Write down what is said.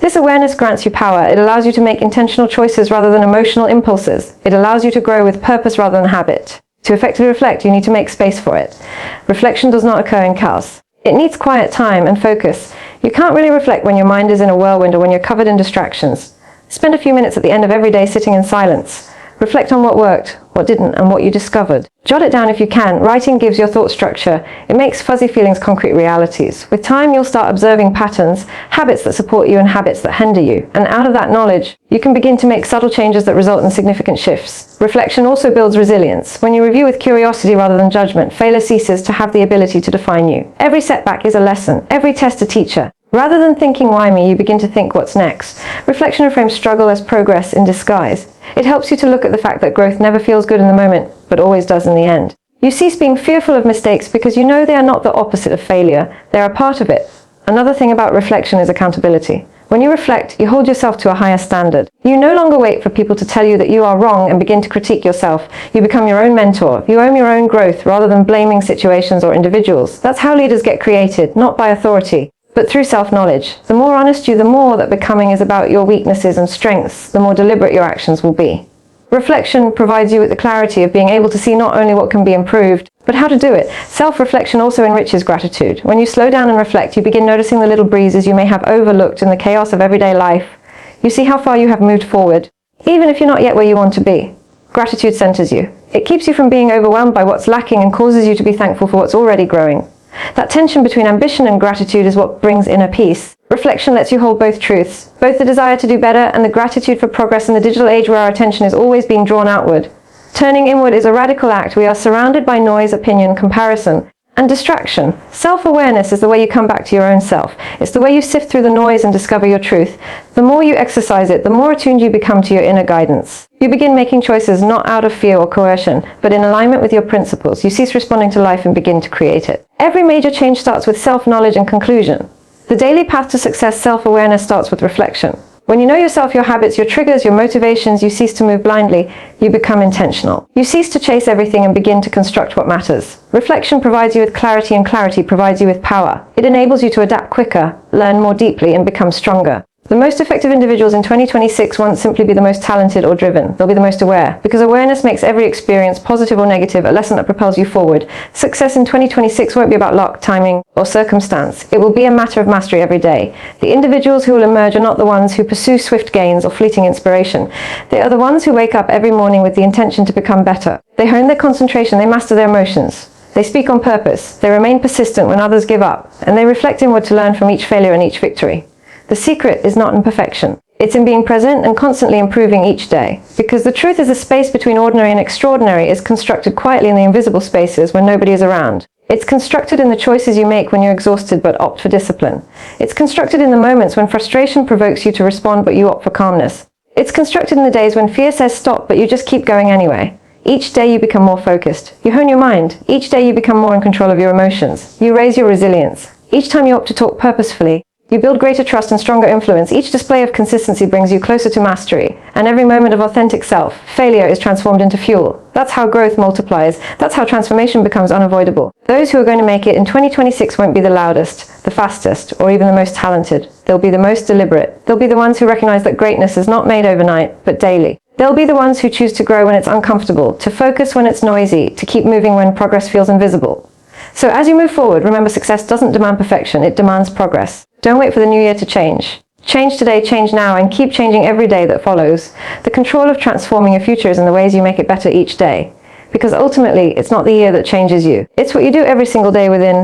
This awareness grants you power. It allows you to make intentional choices rather than emotional impulses. It allows you to grow with purpose rather than habit. To effectively reflect, you need to make space for it. Reflection does not occur in chaos. It needs quiet time and focus. You can't really reflect when your mind is in a whirlwind or when you're covered in distractions. Spend a few minutes at the end of every day sitting in silence. Reflect on what worked, what didn't, and what you discovered. Jot it down if you can. Writing gives your thought structure. It makes fuzzy feelings concrete realities. With time, you'll start observing patterns, habits that support you and habits that hinder you. And out of that knowledge, you can begin to make subtle changes that result in significant shifts. Reflection also builds resilience. When you review with curiosity rather than judgment, failure ceases to have the ability to define you. Every setback is a lesson, every test a teacher. Rather than thinking why me, you begin to think what's next. Reflection reframes struggle as progress in disguise. It helps you to look at the fact that growth never feels good in the moment, but always does in the end. You cease being fearful of mistakes because you know they are not the opposite of failure. They are a part of it. Another thing about reflection is accountability. When you reflect, you hold yourself to a higher standard. You no longer wait for people to tell you that you are wrong and begin to critique yourself. You become your own mentor. You own your own growth rather than blaming situations or individuals. That's how leaders get created, not by authority, but through self-knowledge. The more honest you, the more that becoming is about your weaknesses and strengths, the more deliberate your actions will be. Reflection provides you with the clarity of being able to see not only what can be improved, but how to do it. Self-reflection also enriches gratitude. When you slow down and reflect, you begin noticing the little breezes you may have overlooked in the chaos of everyday life. You see how far you have moved forward, even if you're not yet where you want to be. Gratitude centers you. It keeps you from being overwhelmed by what's lacking and causes you to be thankful for what's already growing. That tension between ambition and gratitude is what brings inner peace. Reflection lets you hold both truths, both the desire to do better and the gratitude for progress in the digital age where our attention is always being drawn outward. Turning inward is a radical act. We are surrounded by noise, opinion, comparison, and distraction. Self-awareness is the way you come back to your own self. It's the way you sift through the noise and discover your truth. The more you exercise it, the more attuned you become to your inner guidance. You begin making choices not out of fear or coercion, but in alignment with your principles. You cease responding to life and begin to create it. Every major change starts with self-knowledge and conclusion. The daily path to success, self-awareness, starts with reflection. When you know yourself, your habits, your triggers, your motivations, you cease to move blindly. You become intentional. You cease to chase everything and begin to construct what matters. Reflection provides you with clarity, and clarity provides you with power. It enables you to adapt quicker, learn more deeply, and become stronger. The most effective individuals in 2026 won't simply be the most talented or driven. They'll be the most aware, because awareness makes every experience, positive or negative, a lesson that propels you forward. Success in 2026 won't be about luck, timing, or circumstance. It will be a matter of mastery every day. The individuals who will emerge are not the ones who pursue swift gains or fleeting inspiration. They are the ones who wake up every morning with the intention to become better. They hone their concentration, they master their emotions. They speak on purpose, they remain persistent when others give up, and they reflect inward to learn from each failure and each victory. The secret is not in perfection. It's in being present and constantly improving each day. Because the truth is the space between ordinary and extraordinary is constructed quietly in the invisible spaces when nobody is around. It's constructed in the choices you make when you're exhausted but opt for discipline. It's constructed in the moments when frustration provokes you to respond but you opt for calmness. It's constructed in the days when fear says stop but you just keep going anyway. Each day you become more focused. You hone your mind. Each day you become more in control of your emotions. You raise your resilience. Each time you opt to talk purposefully, you build greater trust and stronger influence. Each display of consistency brings you closer to mastery, and every moment of authentic self, failure is transformed into fuel. That's how growth multiplies. That's how transformation becomes unavoidable. Those who are going to make it in 2026 won't be the loudest, the fastest, or even the most talented. They'll be the most deliberate. They'll be the ones who recognize that greatness is not made overnight, but daily. They'll be the ones who choose to grow when it's uncomfortable, to focus when it's noisy, to keep moving when progress feels invisible. So as you move forward, remember success doesn't demand perfection, it demands progress. Don't wait for the new year to change. Change today, change now, and keep changing every day that follows. The control of transforming your future is in the ways you make it better each day. Because ultimately, it's not the year that changes you. It's what you do every single day within